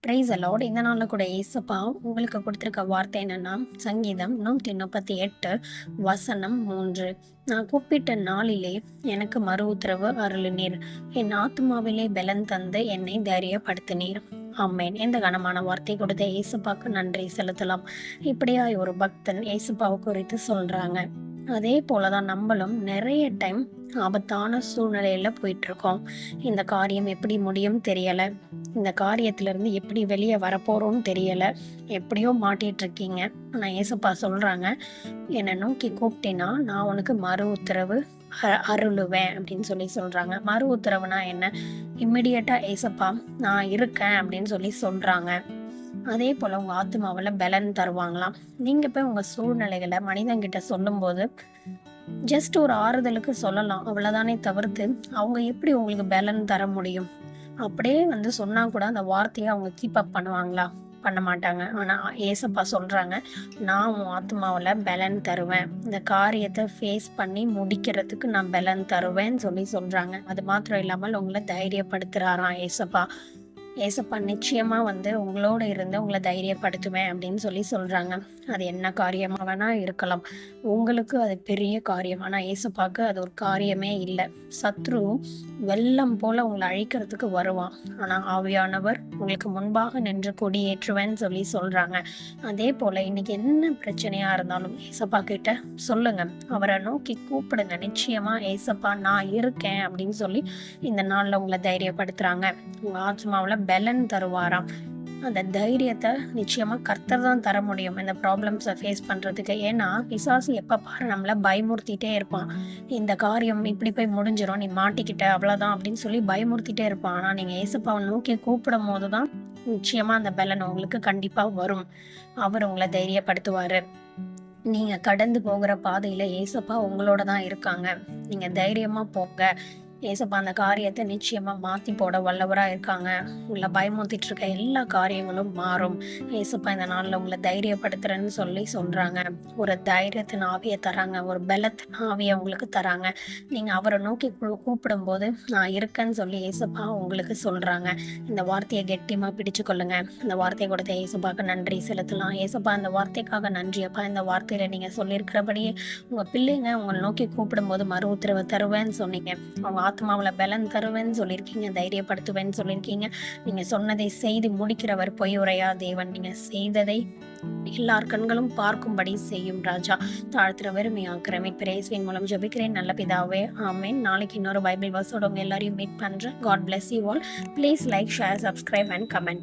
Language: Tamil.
Price alert. இந்த நாளில் கூட ஏசப்பா உங்களுக்கு கொடுத்துருக்க வார்த்தை என்னன்னா, சங்கீதம் 138 வசனம் 3. நான் கூப்பிட்ட நாளிலே எனக்கு மறு உத்தரவு அருளினீர், என் ஆத்மாவிலே பலன் தந்து என்னை தைரியப்படுத்தினீர். ஆமேன். இந்த கனமான வார்த்தை கொடுத்த ஏசப்பாக்கு நன்றி செலுத்தலாம். இப்படியா ஒரு பக்தன் ஏசப்பாவை குறித்து சொல்றாங்க. அதே போலதான் நம்மளும் நிறைய டைம் ஆபத்தான சூழ்நிலையில போயிட்டு இருக்கோம். இந்த காரியம் எப்படி முடியும் தெரியல, இந்த காரியத்துல இருந்து எப்படி வெளியே வரப்போறோம்னு தெரியல, எப்படியோ மாட்டிட்டு இருக்கீங்க. ஆனா ஏசப்பா சொல்றாங்க, என்னை நோக்கி கூப்பிட்டேன்னா நான் உனக்கு மறு உத்தரவு அருளுவேன் அப்படின்னு சொல்றாங்க. மறு உத்தரவுனா என்ன? இம்மிடியட்டா ஏசப்பா நான் இருக்கேன் அப்படின்னு சொல்றாங்க. அதே போல உங்க ஆத்மாவில பலன் தருவாங்களாம். நீங்க போய் உங்க சூழ்நிலைகளை மனிதன்கிட்ட சொல்லும் போது ஜஸ்ட் ஒரு ஆறுதலுக்கு சொல்லலாம், அவ்வளவுதானே தவிர்த்து அவங்க எப்படி உங்களுக்கு பலன் தர முடியும்? அப்படியே சொன்னா கூட அந்த வார்த்தையை அவங்க கீப் அப் பண்ணுவாங்களா? பண்ண மாட்டாங்க. ஆனா ஏசப்பா சொல்றாங்க, நான் உன் ஆத்மாவில பலன் தருவேன், இந்த காரியத்தை ஃபேஸ் பண்ணி முடிக்கிறதுக்கு நான் பலன் தருவேன்னு சொல்றாங்க. அது மாத்திரம் இல்லாமல் உங்களை தைரியப்படுத்துறாராம் ஏசப்பா. ஏசப்பா நிச்சயமா உங்களோட இருந்து உங்களை தைரியப்படுத்துவேன் அப்படின்னு சொல்றாங்க. அது என்ன காரியமா வேணா இருக்கலாம். உங்களுக்கு அது பெரிய காரியம், ஆனா ஏசப்பாக்கு அது ஒரு காரியமே இல்லை. சத்ரு வெள்ளம் போல உங்களை அழிக்கிறதுக்கு வருவான், ஆனா ஆவியானவர் உங்களுக்கு முன்பாக நின்று கொடியேற்றுவேன்னு சொல்றாங்க. அதே போல இன்னைக்கு என்ன பிரச்சனையா இருந்தாலும் ஏசப்பா கிட்ட சொல்லுங்க, அவரை நோக்கி கூப்பிடுங்க. நிச்சயமா ஏசப்பா நான் இருக்கேன் அப்படின்னு இந்த நாள்ல உங்களை தைரியப்படுத்துறாங்க. உங்க ஆத்மாவுல பலன் தருவாராம். அந்த தைரியத்தை நிச்சயமா கர்த்தர் தான் தர முடியும் இந்த ப்ராப்ளம்ஸை ஃபேஸ் பண்றதுக்கு. ஏன்னா பிசாசு எப்ப பாரு நம்மள பயமுறுத்திட்டே இருப்பான். இந்த காரியம் இப்படி போய் முடிஞ்சிடும், நீ மாட்டிக்கிட்ட அவ்வளவுதான் அப்படின்னு பயமுறுத்திட்டே இருப்பான். ஆனா நீங்க ஏசப்பாவை நோக்கி கூப்பிடும் போதுதான் நிச்சயமா அந்த பலன் உங்களுக்கு கண்டிப்பா வரும். அவர் உங்களை தைரியப்படுத்துவாரு. நீங்க கடந்து போகிற பாதையில ஏசப்பா உங்களோட தான் இருக்காங்க. நீங்க தைரியமா போங்க. ஏசப்பா அந்த காரியத்தை நிச்சயமா மாத்தி போட வல்லவரா இருக்காங்க. உங்களை பயமுறுத்திட்டு இருக்க எல்லா காரியங்களும் மாறும். ஏசப்பா இந்த நாள்ல உங்களை தைரியப்படுத்துறேன்னு சொல்றாங்க. ஒரு தைரியத்தின் ஆவியை தராங்க, ஒரு பலத்தின் ஆவியை உங்களுக்கு தராங்க. நீங்க அவரை நோக்கி கூப்பிடும் போது நான் இருக்கேன்னு ஏசப்பா உங்களுக்கு சொல்றாங்க. இந்த வார்த்தையை கெட்டியமா பிடிச்சு கொள்ளுங்க. இந்த வார்த்தையை கொடுத்த ஏசப்பாக்கு நன்றி செலுத்தலாம். ஏசப்பா இந்த வார்த்தைக்காக நன்றி அப்பா. இந்த வார்த்தையில நீங்க சொல்லியிருக்கிறபடியே உங்க பிள்ளைங்க உங்களை நோக்கி கூப்பிடும் போது மறு உத்தரவு தருவேன்னு சொன்னீங்க. அவங்க ஆத்மாவில பலன் தருவேன்னு சொல்லியிருக்கீங்க, தைரியப்படுத்துவேன்னு சொல்லியிருக்கீங்க. நீங்க சொன்னதை செய்து முடிக்கிறவர் பொய் உரையா தேவன். நீங்க செய்ததை எல்லார் கண்களும் பார்க்கும்படி செய்யும் ராஜா. தாழ்த்துற வெறுமையாக்குற மீட்பிரேஸ்வின் மூலம் ஜெபிக்கிறேன் நல்ல பிதாவே, ஆமேன். நாளைக்கு இன்னொரு பைபிள் வர்ஸோட உங்க எல்லாரையும் மீட் பண்றேன். God bless you all. Please like, share, subscribe and comment.